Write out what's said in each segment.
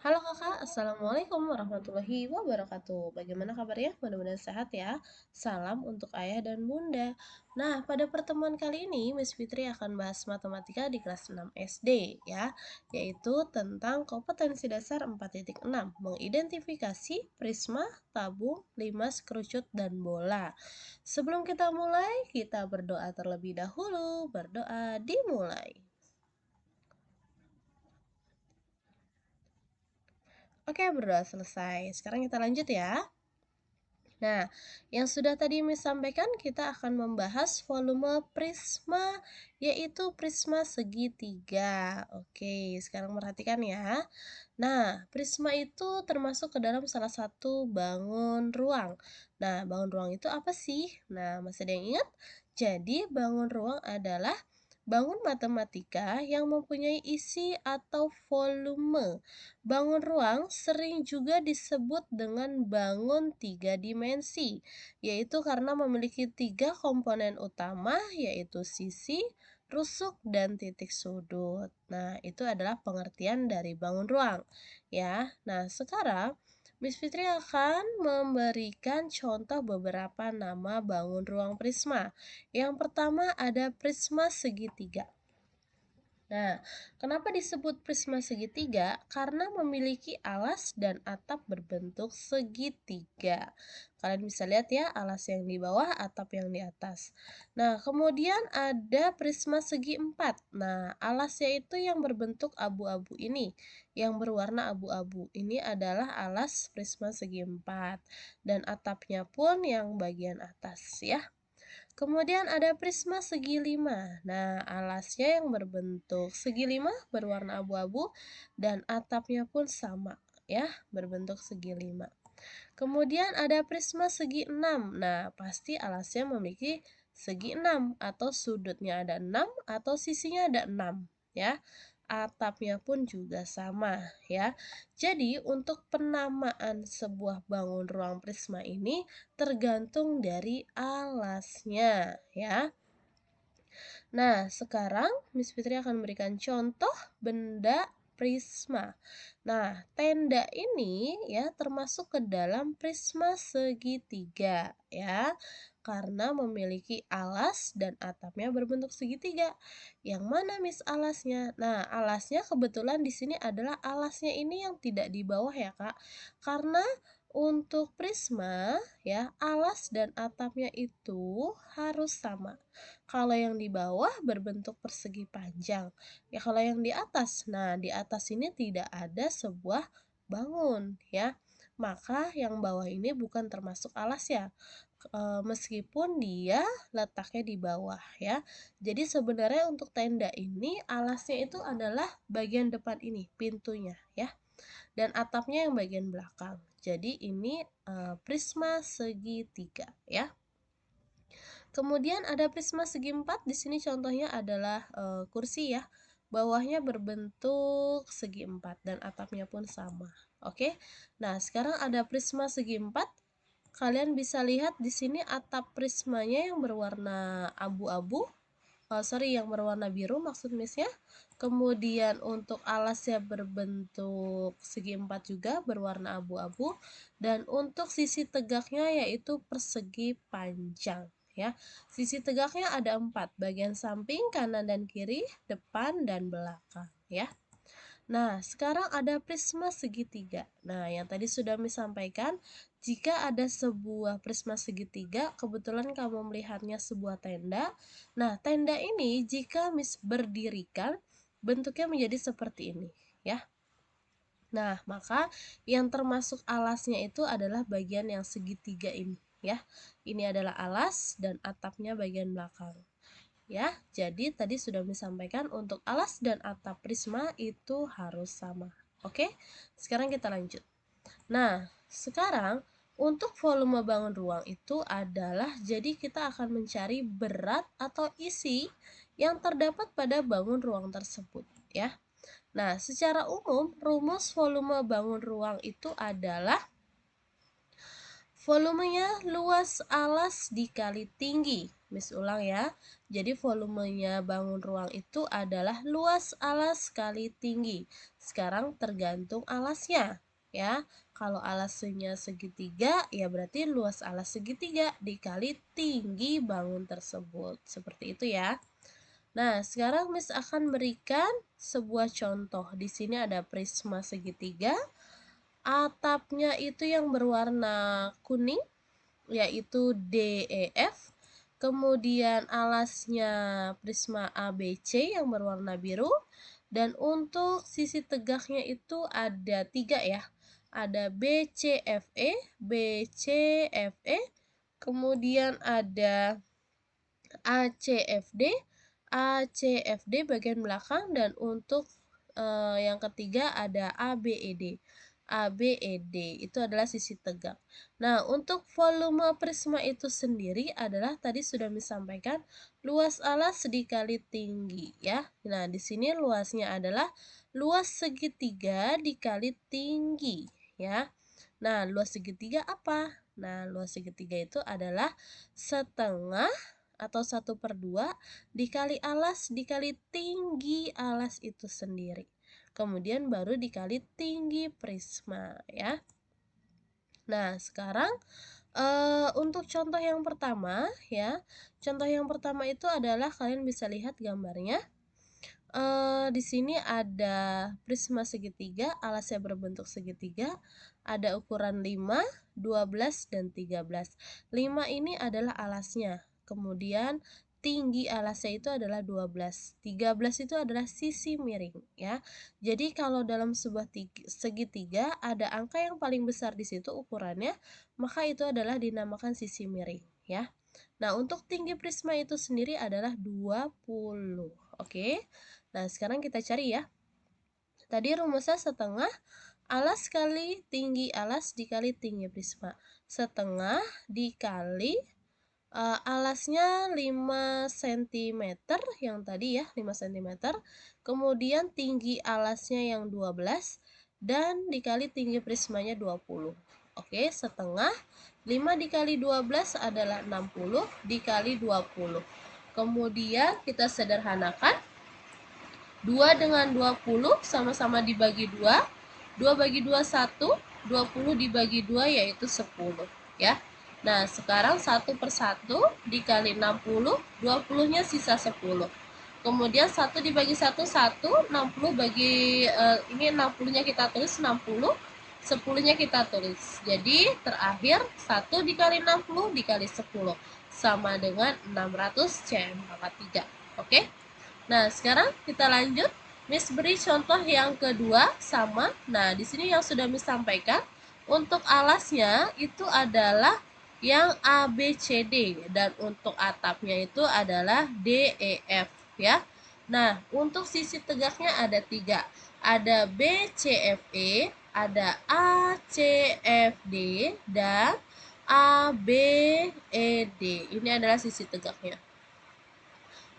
Halo Kakak, Assalamualaikum warahmatullahi wabarakatuh. Bagaimana kabarnya? Mudah-mudahan sehat ya. Salam untuk ayah dan bunda. Nah, pada pertemuan kali ini, Miss Fitri akan bahas matematika di kelas 6 SD ya, yaitu tentang kompetensi dasar 4.6, mengidentifikasi prisma, tabung, limas, kerucut, dan bola. Sebelum kita mulai, kita berdoa terlebih dahulu. Berdoa dimulai. Oke, berdoa selesai. Sekarang kita lanjut ya. Nah, yang sudah tadi Miss sampaikan, kita akan membahas volume prisma, yaitu prisma segitiga. Oke, sekarang perhatikan ya. Nah, prisma itu termasuk ke dalam salah satu bangun ruang. Nah, bangun ruang itu apa sih? Nah, masih ada yang ingat? Jadi, bangun ruang adalah bangun matematika yang mempunyai isi atau volume. Bangun ruang sering juga disebut dengan bangun tiga dimensi, yaitu karena memiliki tiga komponen utama, yaitu sisi, rusuk, dan titik sudut. Nah, itu adalah pengertian dari bangun ruang. Ya, nah sekarang Miss Fitri akan memberikan contoh beberapa nama bangun ruang prisma. Yang pertama ada prisma segitiga. Nah, kenapa disebut prisma segitiga? Karena memiliki alas dan atap berbentuk segitiga. Kalian bisa lihat ya, alas yang di bawah, atap yang di atas. Nah, kemudian ada prisma segi empat. Nah, alasnya itu yang berbentuk abu-abu ini, yang berwarna abu-abu. Ini adalah alas prisma segi empat. Dan atapnya pun yang bagian atas ya. Kemudian ada prisma segi lima. Nah, alasnya yang berbentuk segi lima berwarna abu-abu dan atapnya pun sama ya, berbentuk segi lima. Kemudian ada prisma segi enam. Nah, pasti alasnya memiliki segi enam atau sudutnya ada 6 atau sisinya ada 6 ya. Atapnya pun juga sama ya. Jadi, untuk penamaan sebuah bangun ruang prisma ini tergantung dari alasnya ya. Nah, sekarang Miss Fitri akan memberikan contoh benda prisma. Nah, tenda ini ya termasuk ke dalam prisma segitiga ya. Karena memiliki alas dan atapnya berbentuk segitiga. Yang mana Miss alasnya? Nah, alasnya kebetulan di sini adalah alasnya ini yang tidak di bawah ya, Kak. Karena untuk prisma ya, alas dan atapnya itu harus sama. Kalau yang di bawah berbentuk persegi panjang. Ya kalau yang di atas, nah di atas ini tidak ada sebuah bangun ya. Maka yang bawah ini bukan termasuk alas ya. Meskipun dia letaknya di bawah ya. Jadi sebenarnya untuk tenda ini alasnya itu adalah bagian depan ini, pintunya ya. Dan atapnya yang bagian belakang. Jadi ini prisma segitiga ya. Kemudian ada prisma segi empat. Di sini contohnya adalah kursi ya. Bawahnya berbentuk segi empat dan atapnya pun sama. Oke. Nah, sekarang ada prisma segi empat. Kalian bisa lihat di sini atap prismanya yang berwarna abu-abu. Yang berwarna biru maksud Miss-nya. Kemudian untuk alasnya berbentuk segi empat juga berwarna abu-abu. Dan untuk sisi tegaknya yaitu persegi panjang ya. Sisi tegaknya ada 4, bagian samping, kanan dan kiri, depan dan belakang ya. Nah, sekarang ada prisma segitiga. Nah, yang tadi sudah Miss sampaikan, jika ada sebuah prisma segitiga, kebetulan kamu melihatnya sebuah tenda. Nah, tenda ini jika Miss berdirikan, bentuknya menjadi seperti ini ya. Nah, maka yang termasuk alasnya itu adalah bagian yang segitiga ini ya. Ini adalah alas dan atapnya bagian belakang. Ya, jadi tadi sudah disampaikan untuk alas dan atap prisma itu harus sama. Oke, sekarang kita lanjut. Nah, sekarang untuk volume bangun ruang itu adalah jadi kita akan mencari berat atau isi yang terdapat pada bangun ruang tersebut ya. Nah, secara umum rumus volume bangun ruang itu adalah volumenya luas alas dikali tinggi. Miss ulang ya. Jadi volumenya bangun ruang itu adalah luas alas kali tinggi. Sekarang tergantung alasnya ya. Kalau alasnya segitiga, ya berarti luas alas segitiga dikali tinggi bangun tersebut. Seperti itu ya. Nah, sekarang Miss akan berikan sebuah contoh. Di sini ada prisma segitiga. Atapnya itu yang berwarna kuning, yaitu DEF. Kemudian alasnya prisma ABC yang berwarna biru. Dan untuk sisi tegaknya itu ada 3 ya. Ada BCFE, BCFE, kemudian ada ACFD, ACFD bagian belakang, dan untuk yang ketiga ada ABED. ABED itu adalah sisi tegak. Nah, untuk volume prisma itu sendiri adalah tadi sudah disampaikan luas alas dikali tinggi ya. Nah, di sini luasnya adalah luas segitiga dikali tinggi ya. Nah, luas segitiga apa? Nah, luas segitiga itu adalah setengah atau 1/2 dikali alas dikali tinggi alas itu sendiri. Kemudian baru dikali tinggi prisma ya. Nah, sekarang untuk contoh yang pertama ya. Contoh yang pertama itu adalah kalian bisa lihat gambarnya. Di sini ada prisma segitiga, alasnya berbentuk segitiga, ada ukuran 5, 12, dan 13. 5 ini adalah alasnya, kemudian tinggi alasnya itu adalah 12. 13 itu adalah sisi miring ya. Jadi kalau dalam sebuah segitiga ada angka yang paling besar di situ ukurannya, maka itu adalah dinamakan sisi miring ya. Nah, untuk tinggi prisma itu sendiri adalah 20. Oke. Nah, sekarang kita cari ya. Tadi rumusnya setengah alas kali tinggi alas dikali tinggi prisma. Setengah dikali alasnya 5 cm yang tadi ya, 5 cm. Kemudian tinggi alasnya yang 12 dan dikali tinggi prismanya 20. Oke, setengah 5 dikali 12 adalah 60 dikali 20. Kemudian kita sederhanakan. 2 dengan 20 sama-sama dibagi 2. 2 bagi 2, 1. 20 dibagi 2 yaitu 10 ya. Nah, sekarang 1/1 dikali 60, 20-nya sisa 10. Kemudian 1 dibagi 1, 1. 60 bagi ini 60-nya kita tulis 60, 10-nya kita tulis. Jadi terakhir 1 dikali 60 dikali 10 sama dengan 600 cm pangkat 3. Oke? Nah, sekarang kita lanjut. Miss beri contoh yang kedua sama. Nah, di sini yang sudah Miss sampaikan untuk alasnya itu adalah yang ABCD dan untuk atapnya itu adalah DEF ya. Nah, untuk sisi tegaknya ada 3. Ada BCFE, ada ACFD, dan ABED. Ini adalah sisi tegaknya.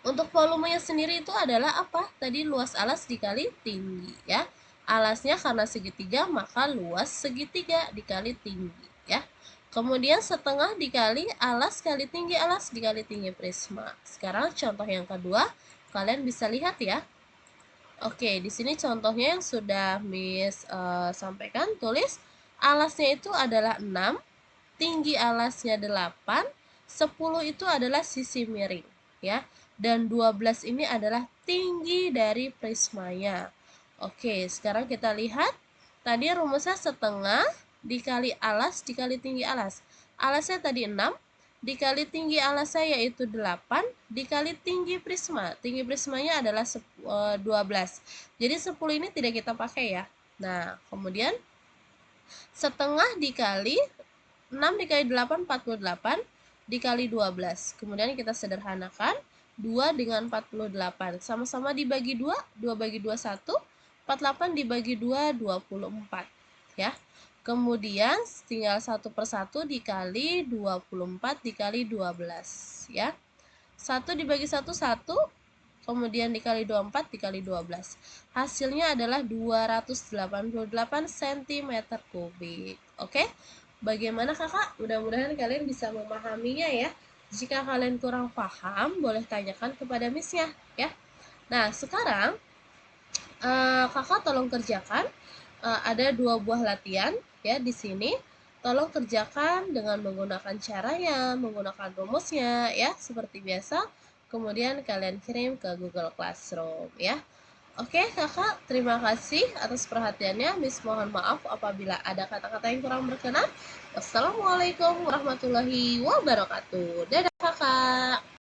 Untuk volumenya sendiri itu adalah apa? Tadi luas alas dikali tinggi ya. Alasnya karena segitiga maka luas segitiga dikali tinggi ya. Kemudian setengah dikali alas kali tinggi alas dikali tinggi prisma. Sekarang contoh yang kedua, kalian bisa lihat ya. Oke, di sini contohnya yang sudah Miss sampaikan, tulis alasnya itu adalah 6, tinggi alasnya 8, 10 itu adalah sisi miring ya. Dan 12 ini adalah tinggi dari prismanya. Oke, sekarang kita lihat. Tadi rumusnya setengah dikali alas dikali tinggi alas. Alasnya tadi 6, dikali tinggi alasnya yaitu 8, dikali tinggi prisma. Tinggi prismanya adalah 12. Jadi 10 ini tidak kita pakai ya. Nah, kemudian setengah dikali 6 dikali 8, 48, dikali 12. Kemudian kita sederhanakan. 2 dengan 48. Sama-sama dibagi 2. 2 bagi 2, 1. 48 dibagi 2, 24. Ya. Kemudian tinggal 1/1 dikali 24 dikali 12. Ya. 1 dibagi 1, 1. Kemudian dikali 24 dikali 12. Hasilnya adalah 288 cm3. Oke. Bagaimana kakak? Mudah-mudahan kalian bisa memahaminya ya. Jika kalian kurang paham, boleh tanyakan kepada Miss-nya ya. Nah, sekarang kakak tolong kerjakan. Ada 2 buah latihan ya di sini. Tolong kerjakan dengan menggunakan caranya, menggunakan rumusnya ya, seperti biasa. Kemudian kalian kirim ke Google Classroom ya. Oke kakak, terima kasih atas perhatiannya. Miss mohon maaf apabila ada kata-kata yang kurang berkenan. Wassalamualaikum warahmatullahi wabarakatuh. Dadah kakak.